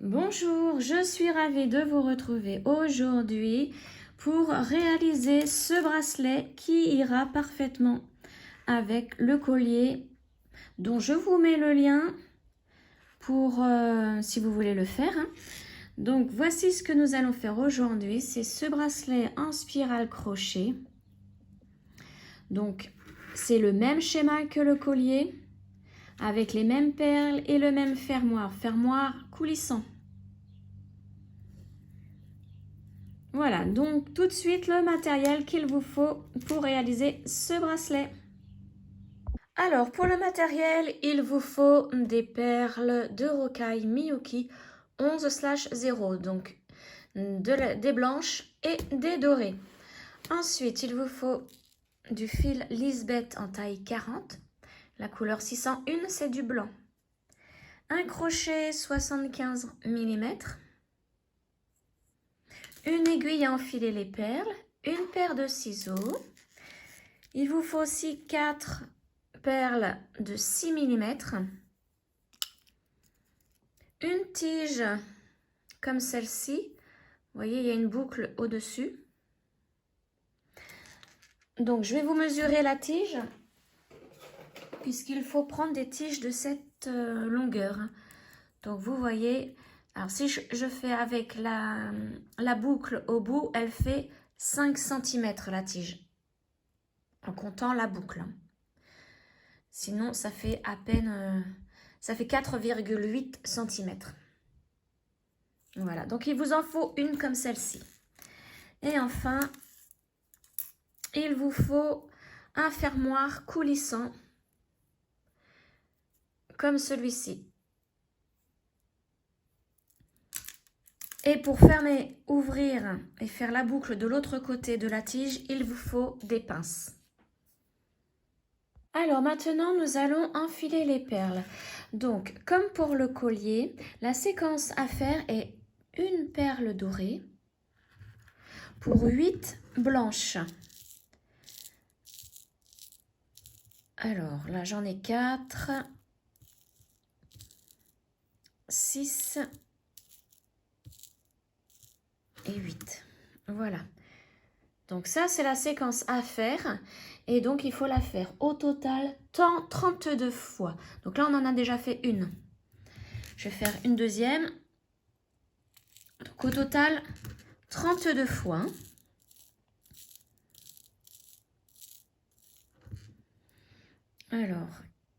Bonjour, je suis ravie de vous retrouver aujourd'hui pour réaliser ce bracelet qui ira parfaitement avec le collier dont je vous mets le lien pour si vous voulez le faire. Donc voici ce que nous allons faire aujourd'hui, c'est ce bracelet en spirale crochet. Donc c'est le même schéma que le collier avec les mêmes perles et le même fermoir coulissant. Voilà, donc tout de suite le matériel qu'il vous faut pour réaliser ce bracelet. Alors pour le matériel, il vous faut des perles de rocaille Miyuki 11/0, donc des blanches et des dorées. Ensuite, il vous faut du fil Lisbeth en taille 40, la couleur 601, c'est du blanc. Un crochet 75 mm. Une aiguille à enfiler les perles, une paire de ciseaux. Il vous faut aussi 4 perles de 6 mm. Une tige comme celle-ci. Vous voyez, il y a une boucle au-dessus. Donc, je vais vous mesurer la tige, puisqu'il faut prendre des tiges de cette longueur. Donc, vous voyez, alors si je fais avec la boucle au bout, elle fait 5 cm la tige, en comptant la boucle. Sinon, ça fait à peine, ça fait 4,8 cm. Voilà, donc il vous en faut une comme celle-ci. Et enfin, il vous faut un fermoir coulissant, comme celui-ci. Et pour fermer, ouvrir et faire la boucle de l'autre côté de la tige, il vous faut des pinces. Alors maintenant, nous allons enfiler les perles. Donc, comme pour le collier, la séquence à faire est une perle dorée pour 8 blanches. Alors, là, j'en ai 4, 6 et 8. Voilà. Donc ça, c'est la séquence à faire. Et donc, il faut la faire au total 32 fois. Donc là, on en a déjà fait une. Je vais faire une deuxième. Donc au total, 32 fois. Alors,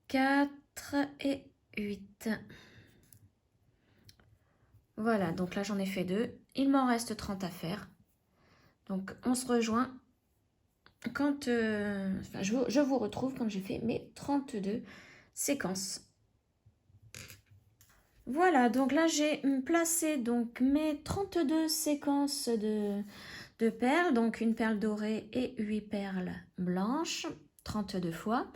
4 et 8. Voilà, donc là, j'en ai fait 2. Il m'en reste 30 à faire. Donc, on se rejoint quand je vous retrouve quand j'ai fait mes 32 séquences. Voilà, donc là j'ai placé donc mes 32 séquences de perles, donc une perle dorée et 8 perles blanches, 32 fois.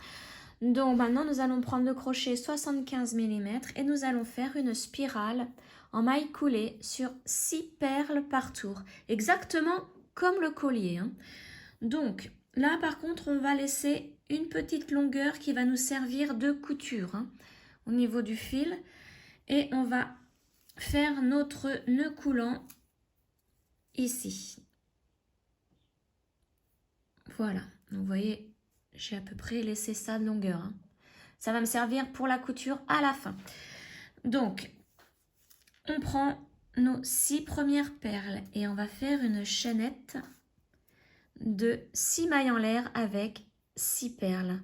Donc maintenant nous allons prendre le crochet 75 mm et nous allons faire une spirale en maille coulée sur 6 perles par tour, exactement comme le collier. Donc là par contre on va laisser une petite longueur qui va nous servir de couture au niveau du fil. Et on va faire notre nœud coulant ici. Voilà, donc vous voyez, j'ai à peu près laissé ça de longueur. Ça va me servir pour la couture à la fin. Donc, on prend nos 6 premières perles et on va faire une chaînette de 6 mailles en l'air avec 6 perles.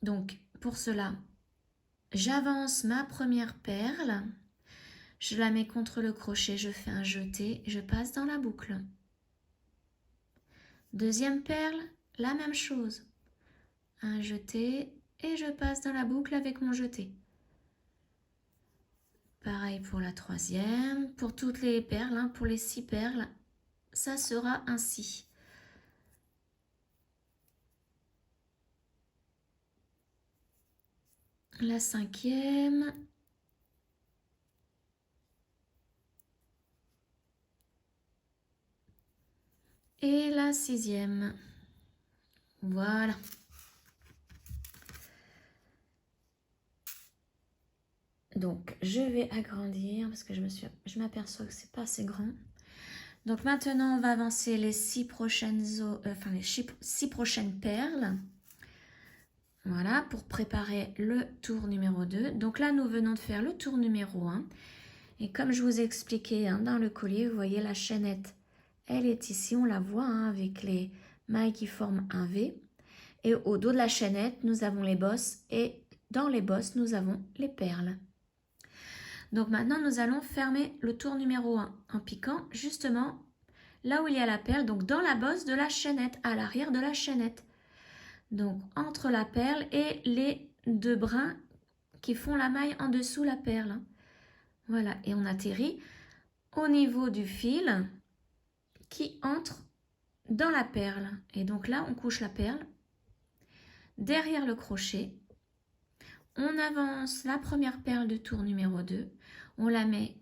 Donc, pour cela, j'avance ma première perle. Je la mets contre le crochet, je fais un jeté, je passe dans la boucle. Deuxième perle, la même chose. Un jeté et je passe dans la boucle avec mon jeté. Pareil pour la troisième, pour toutes les perles, pour les 6 perles, ça sera ainsi. La cinquième. Et la sixième. Voilà. Donc, je vais agrandir parce que je m'aperçois que c'est pas assez grand. Donc, maintenant, on va avancer les 6 prochaines, les 6 prochaines perles. Voilà, pour préparer le tour numéro 2. Donc là, nous venons de faire le tour numéro 1. Et comme je vous ai expliqué dans le collier, vous voyez la chaînette, elle est ici, on la voit avec les mailles qui forment un V. Et au dos de la chaînette, nous avons les bosses et dans les bosses, nous avons les perles. Donc maintenant, nous allons fermer le tour numéro 1 en piquant justement là où il y a la perle, donc dans la bosse de la chaînette, à l'arrière de la chaînette. Donc entre la perle et les 2 brins qui font la maille en dessous la perle. Voilà, et on atterrit au niveau du fil qui entre dans la perle. Et donc là, on couche la perle derrière le crochet. On avance la première perle de tour numéro 2. On la met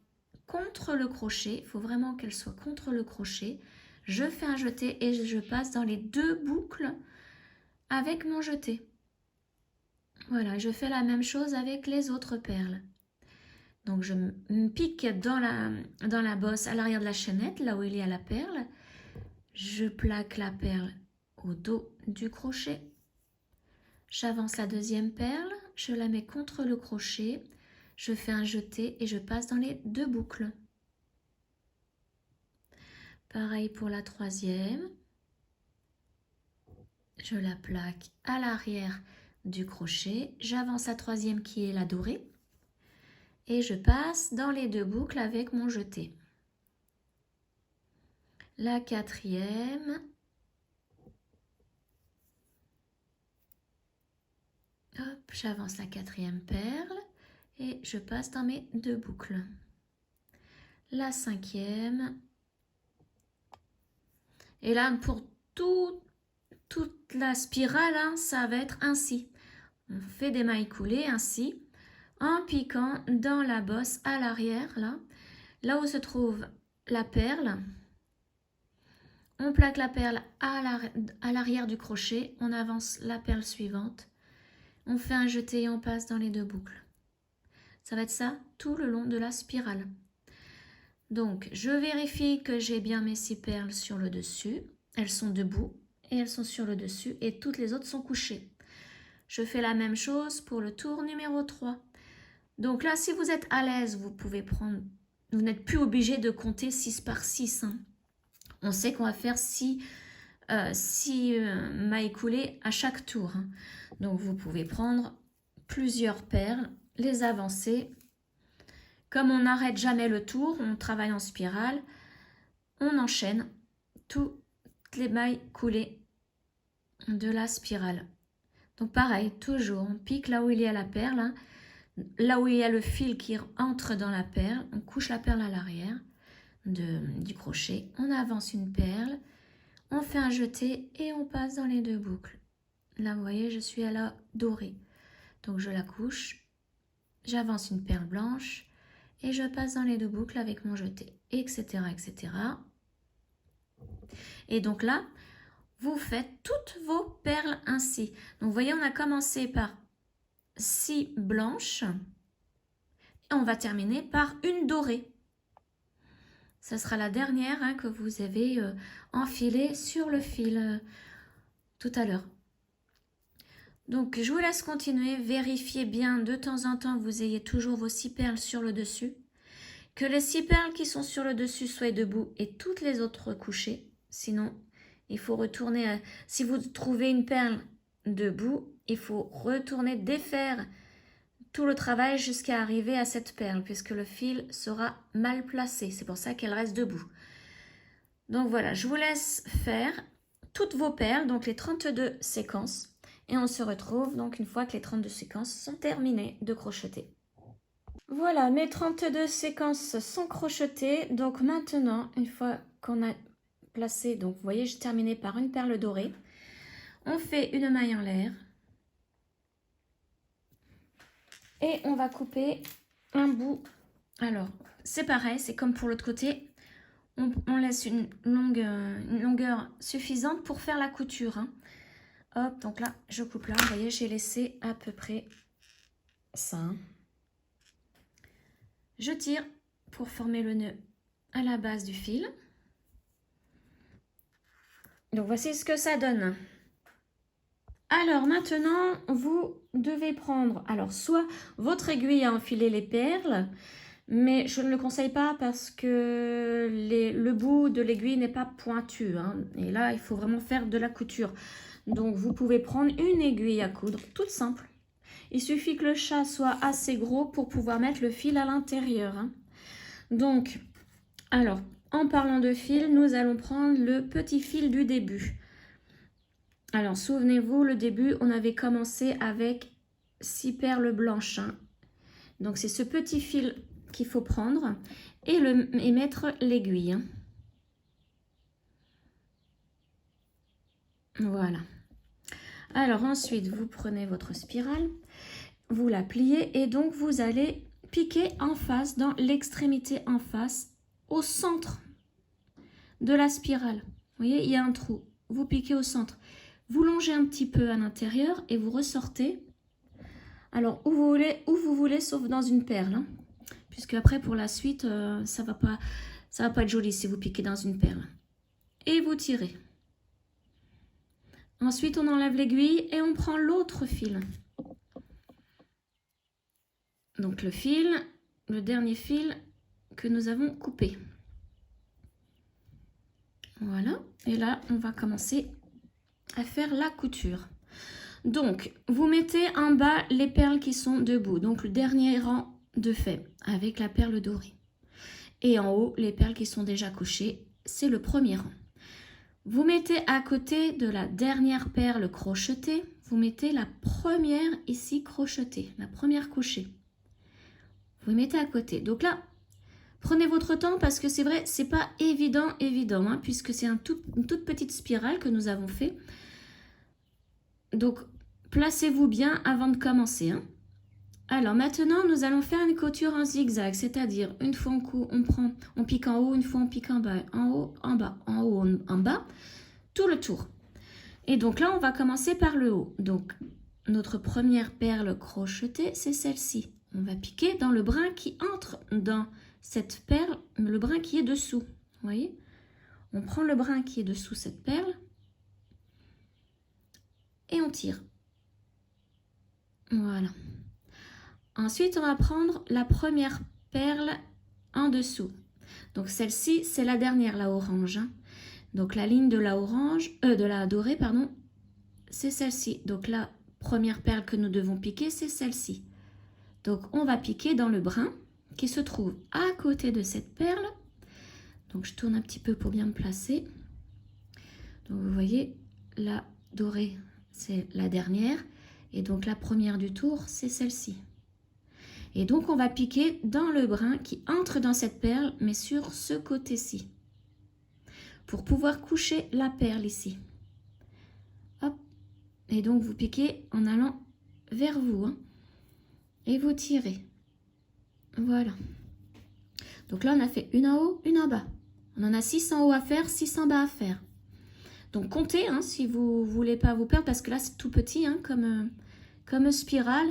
contre le crochet. Il faut vraiment qu'elle soit contre le crochet. Je fais un jeté et je passe dans les 2 boucles avec mon jeté. Voilà, je fais la même chose avec les autres perles. Donc je me pique dans la bosse à l'arrière de la chaînette, là où il y a la perle. Je plaque la perle au dos du crochet. J'avance la deuxième perle, je la mets contre le crochet. Je fais un jeté et je passe dans les 2 boucles. Pareil pour la troisième. Je la plaque à l'arrière du crochet. J'avance la troisième qui est la dorée. Et je passe dans les 2 boucles avec mon jeté. La quatrième. Hop, j'avance la quatrième perle et je passe dans mes 2 boucles. La cinquième. Et là, pour toute la spirale, ça va être ainsi. On fait des mailles coulées ainsi, en piquant dans la bosse à l'arrière, là où se trouve la perle. On plaque la perle à l'arrière du crochet, on avance la perle suivante, on fait un jeté et on passe dans les 2 boucles. Ça va être ça tout le long de la spirale. Donc, je vérifie que j'ai bien mes 6 perles sur le dessus. Elles sont debout et elles sont sur le dessus et toutes les autres sont couchées. Je fais la même chose pour le tour numéro 3. Donc là, si vous êtes à l'aise, vous pouvez prendre... Vous n'êtes plus obligé de compter 6 par 6. On sait qu'on va faire 6 mailles coulées à chaque tour. Donc, vous pouvez prendre plusieurs perles, les avancer. Comme on n'arrête jamais le tour, on travaille en spirale, on enchaîne toutes les mailles coulées de la spirale. Donc pareil, toujours, on pique là où il y a la perle, là où il y a le fil qui entre dans la perle, on couche la perle à l'arrière du crochet, on avance une perle, on fait un jeté et on passe dans les 2 boucles. Là, vous voyez, je suis à la dorée. Donc je la couche, j'avance une perle blanche, et je passe dans les 2 boucles avec mon jeté, etc., etc. Et donc là, vous faites toutes vos perles ainsi. Donc vous voyez, on a commencé par 6 blanches et on va terminer par une dorée. Ce sera la dernière que vous avez enfilée sur le fil tout à l'heure. Donc je vous laisse continuer, vérifiez bien de temps en temps que vous ayez toujours vos 6 perles sur le dessus. Que les 6 perles qui sont sur le dessus soient debout et toutes les autres couchées. Sinon, il faut retourner. Si vous trouvez une perle debout, il faut retourner défaire tout le travail jusqu'à arriver à cette perle, puisque le fil sera mal placé. C'est pour ça qu'elle reste debout. Donc voilà, je vous laisse faire toutes vos perles, donc les 32 séquences. Et on se retrouve donc une fois que les 32 séquences sont terminées de crocheter. Voilà, mes 32 séquences sont crochetées. Donc maintenant, une fois qu'on a placé, donc vous voyez, j'ai terminé par une perle dorée. On fait une maille en l'air. Et on va couper un bout. Alors, c'est pareil, c'est comme pour l'autre côté. On laisse une longueur suffisante pour faire la couture. Hop, donc là, je coupe là. Vous voyez, j'ai laissé à peu près ça. Je tire pour former le nœud à la base du fil. Donc voici ce que ça donne. Alors maintenant, vous devez prendre soit votre aiguille à enfiler les perles, mais je ne le conseille pas parce que le bout de l'aiguille n'est pas pointu, hein. Et là, il faut vraiment faire de la couture. Donc vous pouvez prendre une aiguille à coudre, toute simple. Il suffit que le chat soit assez gros pour pouvoir mettre le fil à l'intérieur, hein. Donc, alors, en parlant de fil, nous allons prendre le petit fil du début. Alors, souvenez-vous, le début, on avait commencé avec 6 perles blanches, hein. Donc, c'est ce petit fil qu'il faut prendre et mettre l'aiguille, hein. Voilà. Alors, ensuite, vous prenez votre spirale, vous la pliez et donc vous allez piquer en face, dans l'extrémité en face, au centre de la spirale. Vous voyez, il y a un trou. Vous piquez au centre. Vous longez un petit peu à l'intérieur et vous ressortez. Alors, où vous voulez, sauf dans une perle, hein, puisque après, pour la suite, ça va pas être joli si vous piquez dans une perle. Et vous tirez. Ensuite, on enlève l'aiguille et on prend l'autre fil. Donc, le dernier fil que nous avons coupé. Voilà. Et là, on va commencer à faire la couture. Donc, vous mettez en bas les perles qui sont debout. Donc, le dernier rang de fait avec la perle dorée. Et en haut, les perles qui sont déjà couchées. C'est le premier rang. Vous mettez à côté de la dernière perle crochetée, vous mettez la première ici crochetée, la première couchée. Vous mettez à côté. Donc là, prenez votre temps parce que c'est vrai, c'est pas évident, hein, puisque c'est une toute petite spirale que nous avons fait. Donc, placez-vous bien avant de commencer, hein. Alors maintenant, nous allons faire une couture en zigzag, c'est-à-dire une fois on pique en haut, une fois on pique en bas, en haut, en bas, en haut, en bas, tout le tour. Et donc là, on va commencer par le haut. Donc, notre première perle crochetée, c'est celle-ci. On va piquer dans le brin qui entre dans cette perle, le brin qui est dessous. Vous voyez? On prend le brin qui est dessous cette perle et on tire. Voilà. Ensuite, on va prendre la première perle en dessous. Donc celle-ci, c'est la dernière, la orange, hein. Donc la ligne de la dorée, pardon, c'est celle-ci. Donc la première perle que nous devons piquer, c'est celle-ci. Donc on va piquer dans le brin qui se trouve à côté de cette perle. Donc je tourne un petit peu pour bien me placer. Donc vous voyez, la dorée, c'est la dernière. Et donc la première du tour, c'est celle-ci. Et donc, on va piquer dans le brin qui entre dans cette perle, mais sur ce côté-ci, pour pouvoir coucher la perle ici. Hop. Et donc, vous piquez en allant vers vous, hein, et vous tirez. Voilà. Donc là, on a fait une en haut, une en bas. On en a 6 en haut à faire, 6 en bas à faire. Donc, comptez, hein, si vous ne voulez pas vous perdre, parce que là, c'est tout petit, hein, comme spirale.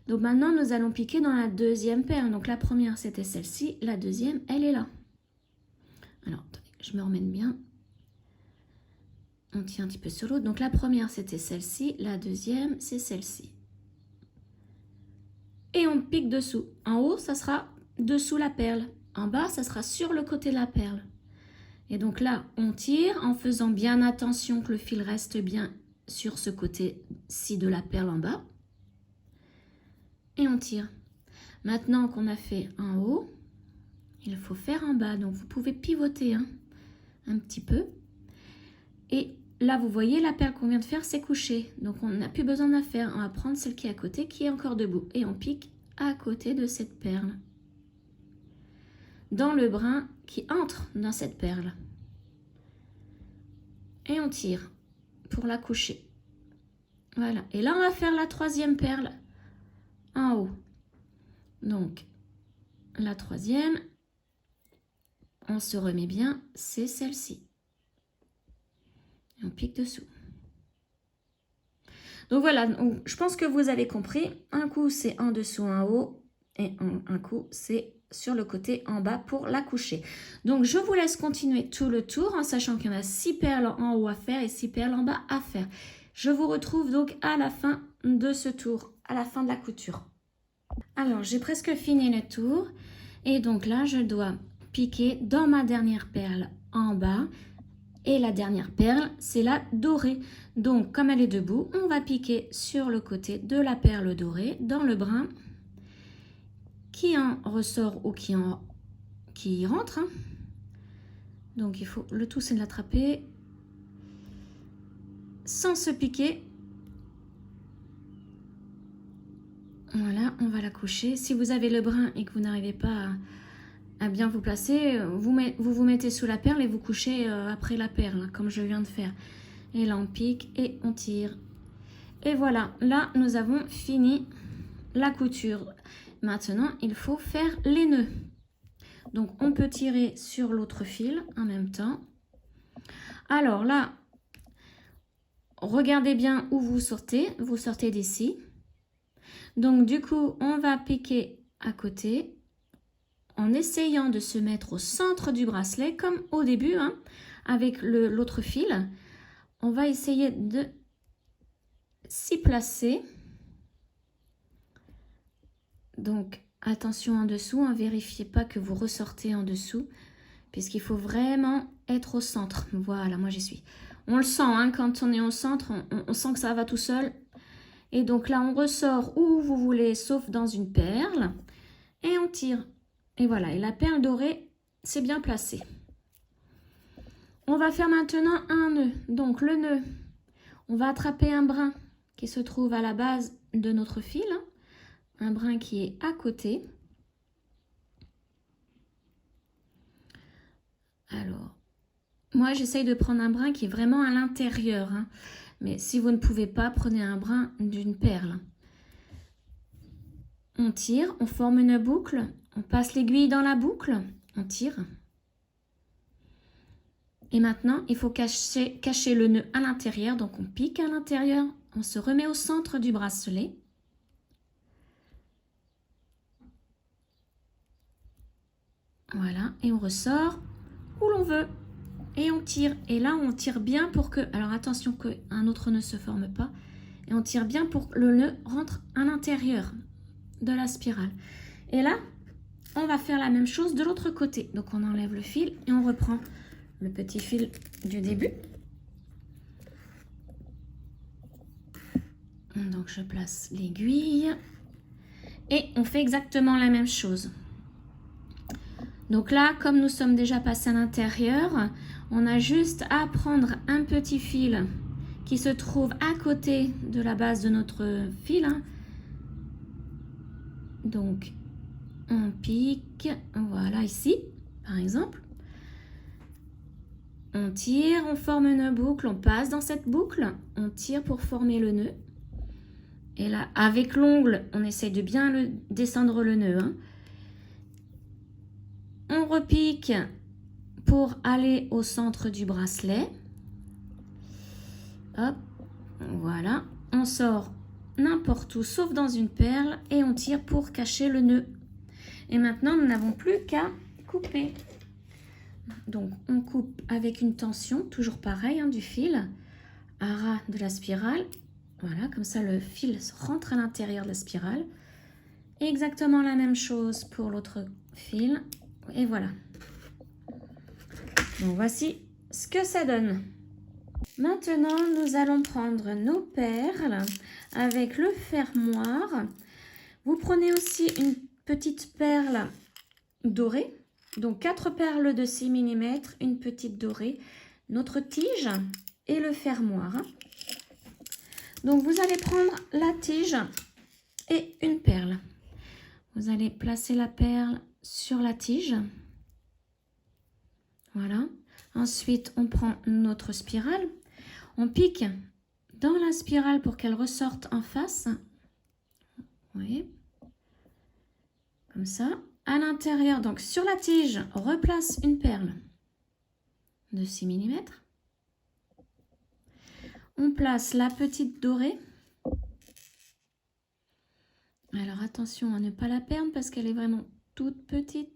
Donc maintenant, nous allons piquer dans la deuxième perle. Donc la première, c'était celle-ci. La deuxième, elle est là. Alors, attendez, je me remène bien. On tient un petit peu sur l'autre. Donc la première, c'était celle-ci. La deuxième, c'est celle-ci. Et on pique dessous. En haut, ça sera dessous la perle. En bas, ça sera sur le côté de la perle. Et donc là, on tire en faisant bien attention que le fil reste bien sur ce côté-ci de la perle en bas. Et on tire. Maintenant qu'on a fait en haut, il faut faire en bas. Donc vous pouvez pivoter, hein, un petit peu. Et là, vous voyez, la perle qu'on vient de faire, c'est couché. Donc on n'a plus besoin de la faire. On va prendre celle qui est à côté, qui est encore debout. Et on pique à côté de cette perle. Dans le brin qui entre dans cette perle. Et on tire pour la coucher. Voilà. Et là, on va faire la troisième perle en haut. Donc, la troisième, on se remet bien, c'est celle-ci. Et on pique dessous. Donc voilà, je pense que vous avez compris. Un coup, c'est en dessous, en haut. Et un coup, c'est sur le côté en bas pour la coucher. Donc je vous laisse continuer tout le tour en sachant qu'il y en a 6 perles en haut à faire et 6 perles en bas à faire. Je vous retrouve donc à la fin de ce tour, à la fin de la couture. Alors j'ai presque fini le tour et donc là je dois piquer dans ma dernière perle en bas et la dernière perle c'est la dorée. Donc comme elle est debout, on va piquer sur le côté de la perle dorée dans le brin qui en ressort ou qui rentre. Hein. Donc il faut, le tout c'est de l'attraper sans se piquer. Voilà, on va la coucher. Si vous avez le brin et que vous n'arrivez pas à bien vous placer, vous mettez sous la perle et vous couchez après la perle, comme je viens de faire. Et là on pique et on tire. Et voilà, là nous avons fini la couture. Maintenant, il faut faire les nœuds. Donc, on peut tirer sur l'autre fil en même temps. Alors là, regardez bien où vous sortez. Vous sortez d'ici. Donc, du coup, on va piquer à côté en essayant de se mettre au centre du bracelet, comme au début, hein, avec l'autre fil. On va essayer de s'y placer. Donc, attention en dessous, hein, vérifiez pas que vous ressortez en dessous, puisqu'il faut vraiment être au centre. Voilà, moi j'y suis. On le sent, hein, quand on est au centre, on sent que ça va tout seul. Et donc là, on ressort où vous voulez, sauf dans une perle, et on tire. Et voilà, et la perle dorée, c'est bien placé. On va faire maintenant un nœud. Donc le nœud, on va attraper un brin qui se trouve à la base de notre fil, hein. Un brin qui est à côté. Alors, moi j'essaye de prendre un brin qui est vraiment à l'intérieur, hein. Mais si vous ne pouvez pas, prenez un brin d'une perle. On tire, on forme une boucle, on passe l'aiguille dans la boucle, on tire. Et maintenant, il faut cacher le nœud à l'intérieur, donc on pique à l'intérieur, on se remet au centre du bracelet. Voilà, et on ressort où l'on veut. Et on tire. Et là, on tire bien pour que... Alors attention qu'un autre nœud ne se forme pas. Et on tire bien pour que le nœud rentre à l'intérieur de la spirale. Et là, on va faire la même chose de l'autre côté. Donc on enlève le fil et on reprend le petit fil du début. Donc je place l'aiguille. Et on fait exactement la même chose. Donc là, comme nous sommes déjà passés à l'intérieur, on a juste à prendre un petit fil qui se trouve à côté de la base de notre fil. Hein. Donc, on pique, voilà ici, par exemple. On tire, on forme une boucle, on passe dans cette boucle, on tire pour former le nœud. Et là, avec l'ongle, on essaye de bien descendre le nœud. Hein. On repique pour aller au centre du bracelet. Hop, voilà. On sort n'importe où, sauf dans une perle, et on tire pour cacher le nœud. Et maintenant, nous n'avons plus qu'à couper. Donc, on coupe avec une tension, toujours pareil, hein, du fil, à ras de la spirale. Voilà, comme ça, le fil rentre à l'intérieur de la spirale. Et exactement la même chose pour l'autre fil. Et voilà. Donc voici ce que ça donne. Maintenant, nous allons prendre nos perles avec le fermoir. Vous prenez aussi une petite perle dorée. Donc 4 perles de 6 mm, une petite dorée, notre tige et le fermoir. Donc vous allez prendre la tige et une perle. Vous allez placer la perle sur la tige. Voilà. Ensuite, on prend notre spirale. On pique dans la spirale pour qu'elle ressorte en face. Oui. Comme ça. À l'intérieur, donc sur la tige, on replace une perle de 6 mm. On place la petite dorée. Alors attention à ne pas la perdre parce qu'elle est vraiment toute petite.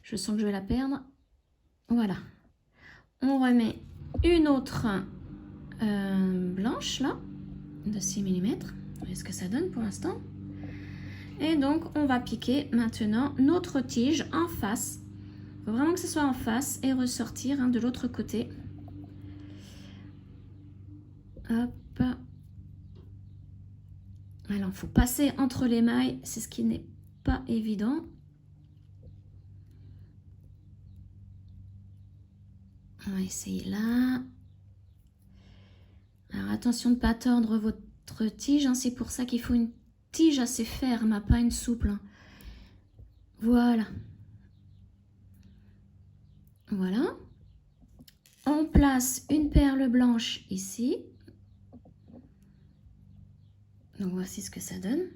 Je sens que je vais la perdre. Voilà. On remet une autre blanche là, de 6 mm. Vous voyez ce que ça donne pour l'instant. Et donc, on va piquer maintenant notre tige en face. Il faut vraiment que ce soit en face et ressortir de l'autre côté. Hop. Alors, il faut passer entre les mailles. C'est ce qui n'est pas évident. On va essayer là. Alors, attention de ne pas tordre votre tige. C'est pour ça qu'il faut une tige assez ferme, pas une souple. Voilà. Voilà. On place une perle blanche ici. Donc voici ce que ça donne.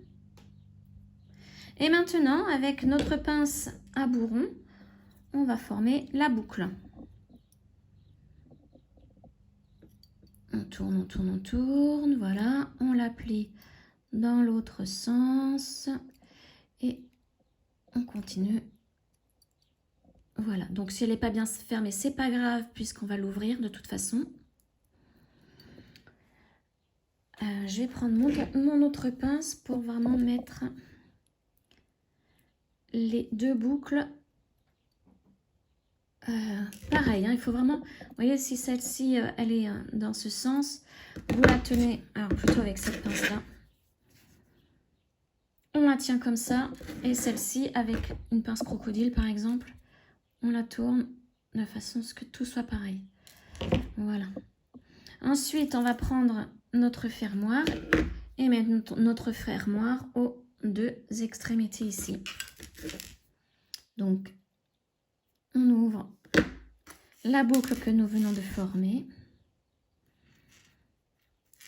Et maintenant, avec notre pince à bourron, on va former la boucle. On tourne, on tourne, on tourne. Voilà, on la plie dans l'autre sens. Et on continue. Voilà, donc si elle n'est pas bien fermée, c'est pas grave puisqu'on va l'ouvrir de toute façon. Je vais prendre mon autre pince pour vraiment mettre les deux boucles. Pareil, il faut vraiment, vous voyez, si celle-ci, elle est dans ce sens, vous la tenez, alors plutôt avec cette pince-là. On la tient comme ça, et celle-ci, avec une pince crocodile par exemple, on la tourne de façon à ce que tout soit pareil. Voilà. Ensuite, on va prendre notre fermoir et mettre notre fermoir aux deux extrémités ici. Donc, on ouvre la boucle que nous venons de former.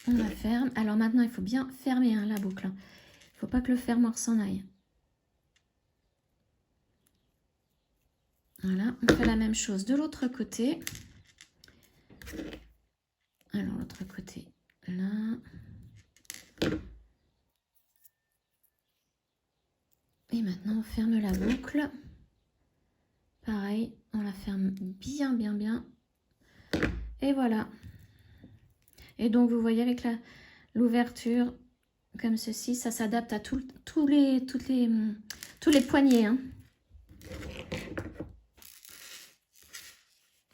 On la ferme. Alors maintenant, il faut bien fermer la boucle. Il ne faut pas que le fermoir s'en aille. Voilà, on fait la même chose de l'autre côté. Alors, l'autre côté, là. Et maintenant, on ferme la boucle. Pareil, on la ferme bien, bien, bien. Et voilà. Et donc, vous voyez avec l'ouverture, comme ceci, ça s'adapte à tous les poignets.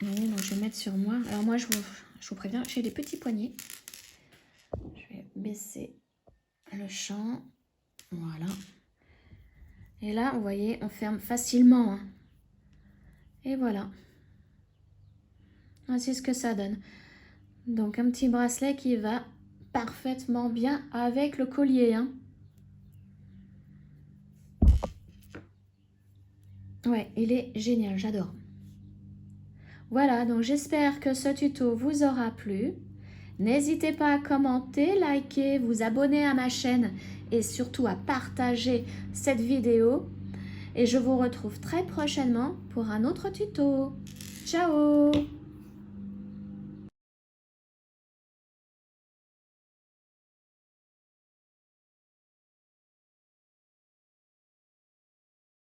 Voyez, donc je vais mettre sur moi. Alors moi, je vous préviens, j'ai des petits poignets. Je vais baisser le champ. Voilà. Et là, vous voyez, on ferme facilement. Et voilà. Voici ce que ça donne. Donc, un petit bracelet qui va parfaitement bien avec le collier. Ouais, il est génial, j'adore. Voilà, donc j'espère que ce tuto vous aura plu. N'hésitez pas à commenter, liker, vous abonner à ma chaîne et surtout à partager cette vidéo. Et je vous retrouve très prochainement pour un autre tuto. Ciao!